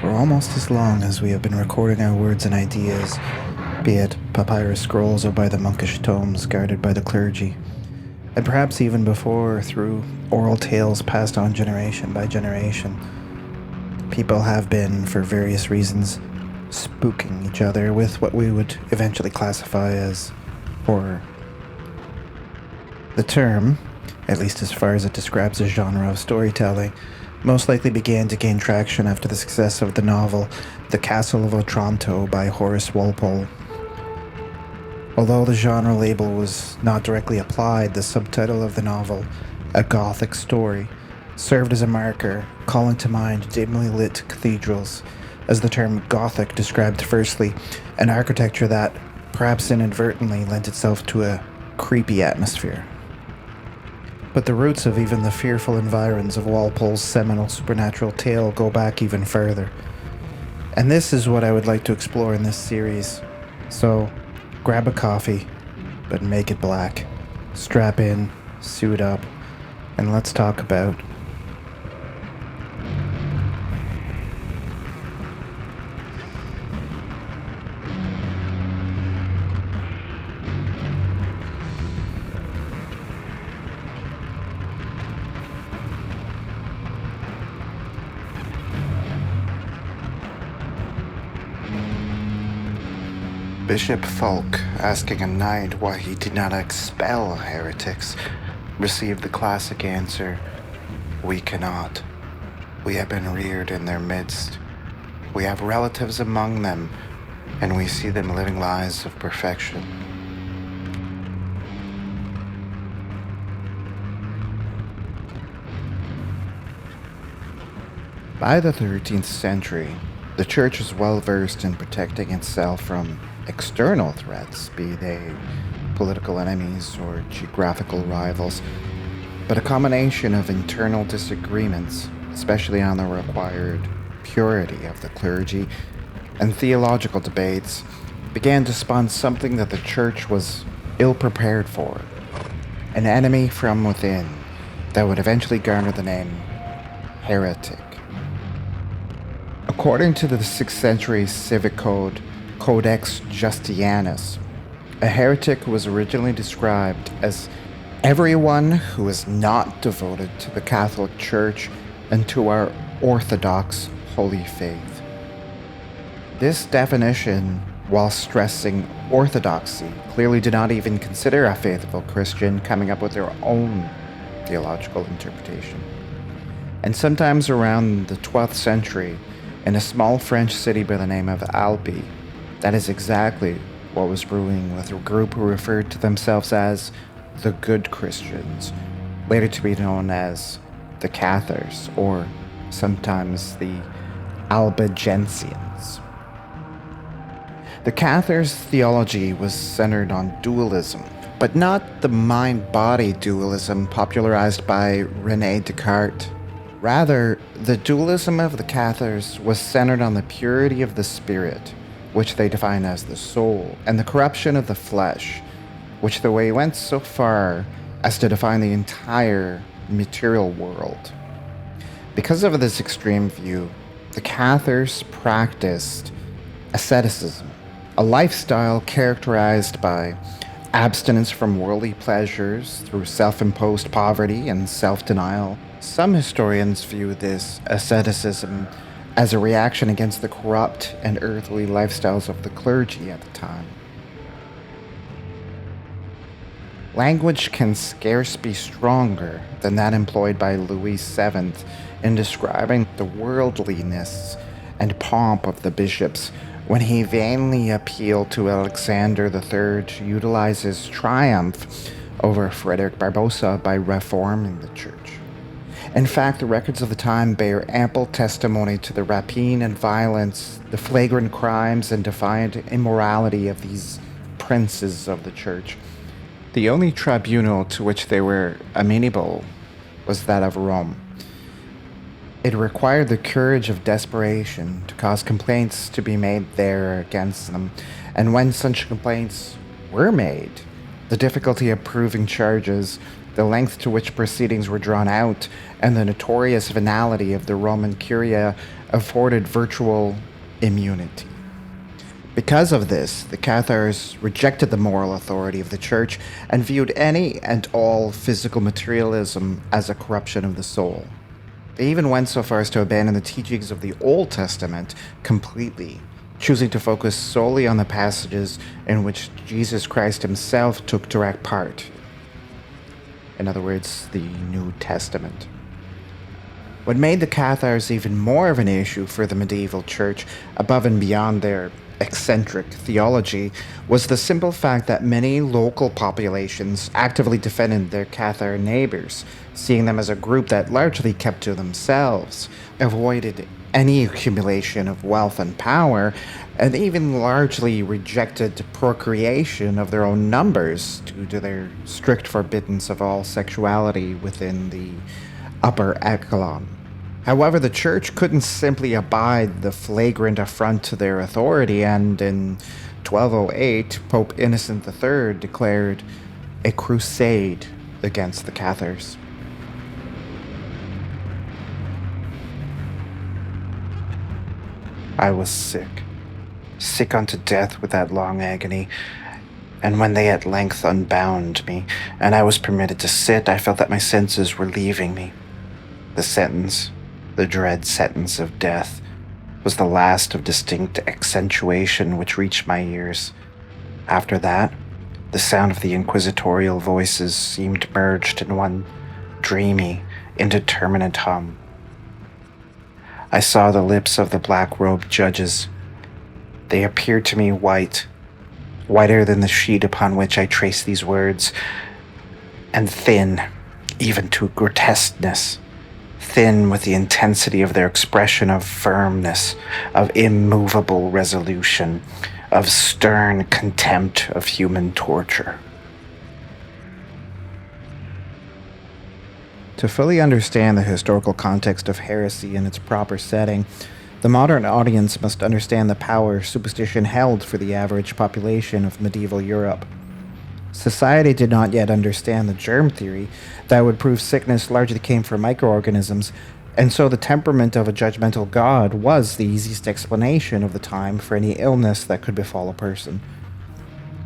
For almost as long as we have been recording our words and ideas, be it papyrus scrolls or by the monkish tomes guarded by the clergy, and perhaps even before through oral tales passed on generation by generation, people have been, for various reasons, spooking each other with what we would eventually classify as horror. The term, at least as far as it describes a genre of storytelling, most likely began to gain traction after the success of the novel The Castle of Otranto by Horace Walpole. Although the genre label was not directly applied, the subtitle of the novel, A Gothic Story, served as a marker, calling to mind dimly lit cathedrals, as the term Gothic described firstly an architecture that, perhaps inadvertently, lent itself to a creepy atmosphere. But the roots of even the fearful environs of Walpole's seminal supernatural tale go back even further. And this is what I would like to explore in this series. So, grab a coffee, but make it black. Strap in, suit up, and let's talk about Bishop Fulk, asking a knight why he did not expel heretics, received the classic answer, "We cannot. We have been reared in their midst. We have relatives among them, and we see them living lives of perfection." By the 13th century, the church was well versed in protecting itself from external threats, be they political enemies or geographical rivals, but a combination of internal disagreements, especially on the required purity of the clergy, and theological debates, began to spawn something that the church was ill-prepared for, an enemy from within that would eventually garner the name heretic. According to the 6th century civic code, Codex Justianus, a heretic was originally described as everyone who is not devoted to the Catholic Church and to our Orthodox holy faith. This definition, while stressing orthodoxy, clearly did not even consider a faithful Christian coming up with their own theological interpretation. And sometimes around the 12th century, in a small French city by the name of Albi, that is exactly what was brewing with a group who referred to themselves as the Good Christians, later to be known as the Cathars, or sometimes the Albigensians. The Cathars' theology was centered on dualism, but not the mind-body dualism popularized by René Descartes. Rather, the dualism of the Cathars was centered on the purity of the spirit, which they define as the soul, and the corruption of the flesh, which they went so far as to define the entire material world. Because of this extreme view, the Cathars practiced asceticism, a lifestyle characterized by abstinence from worldly pleasures through self-imposed poverty and self-denial. Some historians view this asceticism as a reaction against the corrupt and earthly lifestyles of the clergy at the time. Language can scarce be stronger than that employed by Louis VII in describing the worldliness and pomp of the bishops when he vainly appealed to Alexander III to utilize his triumph over Frederick Barbarossa by reforming the church. In fact, the records of the time bear ample testimony to the rapine and violence, the flagrant crimes and defiant immorality of these princes of the church. The only tribunal to which they were amenable was that of Rome. It required the courage of desperation to cause complaints to be made there against them, and when such complaints were made, the difficulty of proving charges, the length to which proceedings were drawn out, and the notorious venality of the Roman Curia afforded virtual immunity. Because of this, the Cathars rejected the moral authority of the church and viewed any and all physical materialism as a corruption of the soul. They even went so far as to abandon the teachings of the Old Testament completely, choosing to focus solely on the passages in which Jesus Christ himself took direct part. In other words, the New Testament. What made the Cathars even more of an issue for the medieval church, above and beyond their eccentric theology, was the simple fact that many local populations actively defended their Cathar neighbors, seeing them as a group that largely kept to themselves, avoided any accumulation of wealth and power, and even largely rejected procreation of their own numbers due to their strict forbiddance of all sexuality within the upper echelon. However, the church couldn't simply abide the flagrant affront to their authority, and in 1208, Pope Innocent III declared a crusade against the Cathars. I was sick unto death with that long agony, and when they at length unbound me, and I was permitted to sit, I felt that my senses were leaving me. The sentence, the dread sentence of death, was the last of distinct accentuation which reached my ears. After that, the sound of the inquisitorial voices seemed merged in one dreamy, indeterminate hum. I saw the lips of the black-robed judges. They appeared to me whiter than the sheet upon which I traced these words, and thin, even to grotesqueness. Thin with the intensity of their expression of firmness, of immovable resolution, of stern contempt of human torture. To fully understand the historical context of heresy in its proper setting, the modern audience must understand the power superstition held for the average population of medieval Europe. Society did not yet understand the germ theory that would prove sickness largely came from microorganisms, and so the temperament of a judgmental god was the easiest explanation of the time for any illness that could befall a person.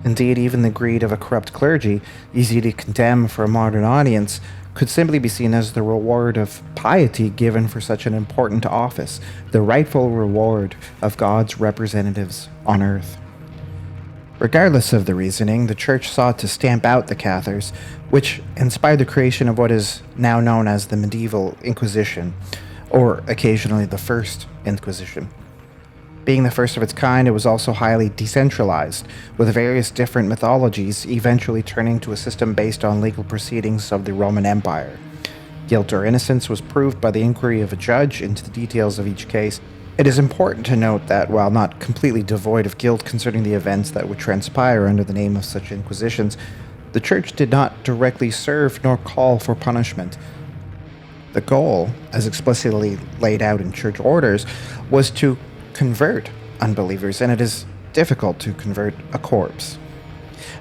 Indeed, even the greed of a corrupt clergy, easy to condemn for a modern audience, could simply be seen as the reward of piety given for such an important office, the rightful reward of God's representatives on earth. Regardless of the reasoning, the church sought to stamp out the Cathars, which inspired the creation of what is now known as the medieval Inquisition, or occasionally the First Inquisition. Being the first of its kind, it was also highly decentralized, with various different mythologies eventually turning to a system based on legal proceedings of the Roman Empire. Guilt or innocence was proved by the inquiry of a judge into the details of each case. It is important to note that, while not completely devoid of guilt concerning the events that would transpire under the name of such inquisitions, the church did not directly serve nor call for punishment. The goal, as explicitly laid out in church orders, was to convert unbelievers, and it is difficult to convert a corpse.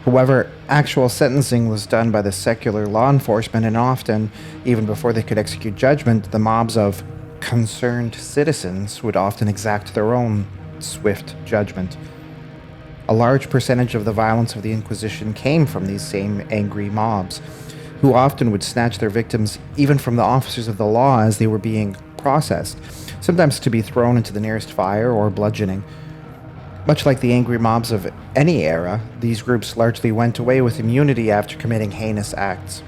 However, actual sentencing was done by the secular law enforcement, and often, even before they could execute judgment, the mobs of concerned citizens would often exact their own swift judgment. A large percentage of the violence of the Inquisition came from these same angry mobs, who often would snatch their victims even from the officers of the law as they were being processed, sometimes to be thrown into the nearest fire or bludgeoning. Much like the angry mobs of any era, these groups largely went away with immunity after committing heinous acts.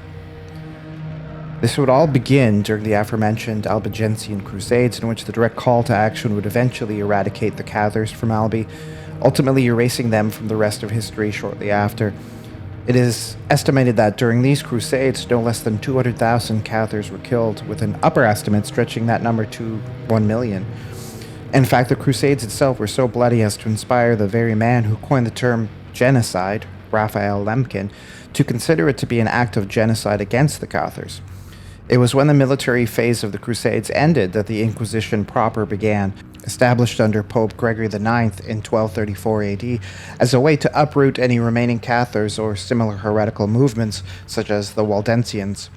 This would all begin during the aforementioned Albigensian Crusades, in which the direct call to action would eventually eradicate the Cathars from Albi, ultimately erasing them from the rest of history shortly after. It is estimated that during these crusades, no less than 200,000 Cathars were killed, with an upper estimate stretching that number to 1 million. In fact, the crusades itself were so bloody as to inspire the very man who coined the term genocide, Raphael Lemkin, to consider it to be an act of genocide against the Cathars. It was when the military phase of the Crusades ended that the Inquisition proper began, established under Pope Gregory IX in 1234 AD as a way to uproot any remaining Cathars or similar heretical movements, such as the Waldensians.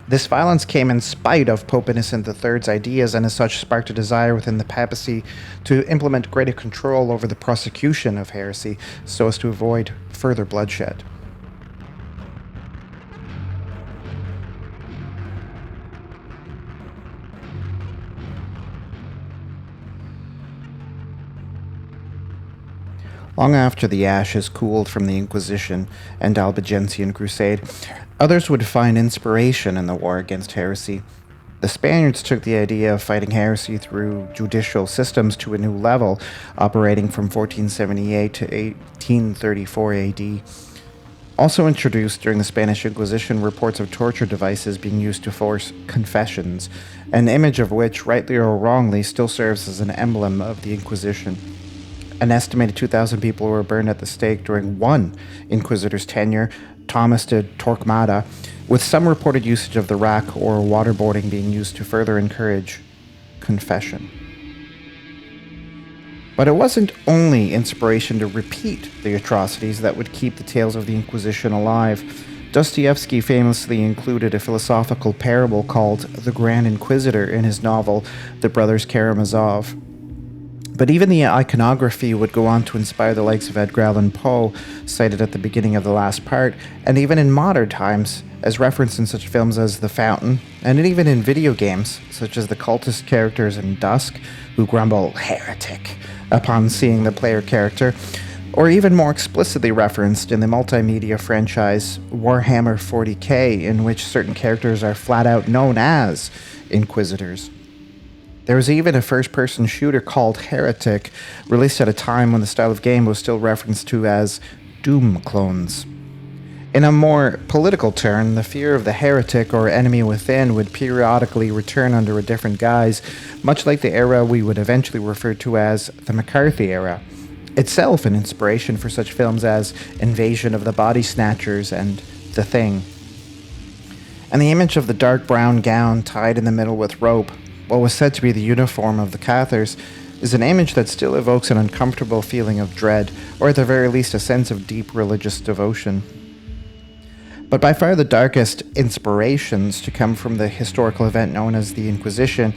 This violence came in spite of Pope Innocent III's ideas and as such sparked a desire within the papacy to implement greater control over the prosecution of heresy so as to avoid further bloodshed. Long after the ashes cooled from the Inquisition and Albigensian Crusade, others would find inspiration in the war against heresy. The Spaniards took the idea of fighting heresy through judicial systems to a new level, operating from 1478 to 1834 AD. Also introduced during the Spanish Inquisition, reports of torture devices being used to force confessions, an image of which, rightly or wrongly, still serves as an emblem of the Inquisition. An estimated 2,000 people were burned at the stake during one inquisitor's tenure, Thomas de Torquemada, with some reported usage of the rack or waterboarding being used to further encourage confession. But it wasn't only inspiration to repeat the atrocities that would keep the tales of the Inquisition alive. Dostoevsky famously included a philosophical parable called The Grand Inquisitor in his novel The Brothers Karamazov. But even the iconography would go on to inspire the likes of Edgar Allan Poe, cited at the beginning of the last part, and even in modern times, as referenced in such films as The Fountain, and even in video games, such as the cultist characters in Dusk, who grumble, "heretic," upon seeing the player character, or even more explicitly referenced in the multimedia franchise Warhammer 40k, in which certain characters are flat out known as Inquisitors. There was even a first-person shooter called Heretic, released at a time when the style of game was still referenced to as Doom clones. In a more political turn, the fear of the heretic or enemy within would periodically return under a different guise, much like the era we would eventually refer to as the McCarthy era, itself an inspiration for such films as Invasion of the Body Snatchers and The Thing. And the image of the dark brown gown tied in the middle with rope, what was said to be the uniform of the Cathars, is an image that still evokes an uncomfortable feeling of dread, or at the very least a sense of deep religious devotion. But by far the darkest inspirations to come from the historical event known as the Inquisition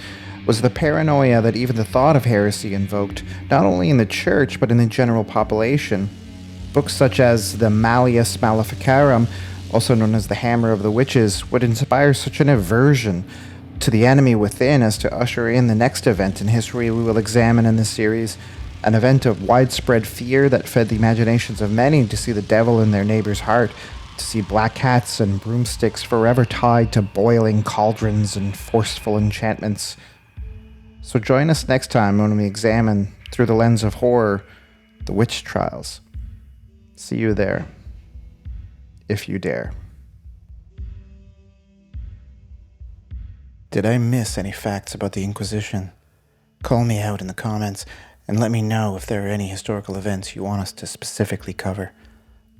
was the paranoia that even the thought of heresy invoked, not only in the church but in the general population. Books such as the Malleus Maleficarum, also known as the Hammer of the Witches, would inspire such an aversion to the enemy within as to usher in the next event in history we will examine in this series, an event of widespread fear that fed the imaginations of many to see the devil in their neighbor's heart, to see black cats and broomsticks forever tied to boiling cauldrons and forceful enchantments. So join us next time when we examine, through the lens of horror, the witch trials. See you there, if you dare. Did I miss any facts about the Inquisition? Call me out in the comments and let me know if there are any historical events you want us to specifically cover.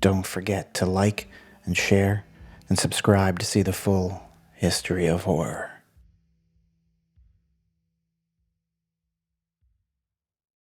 Don't forget to like and share and subscribe to see the full history of horror.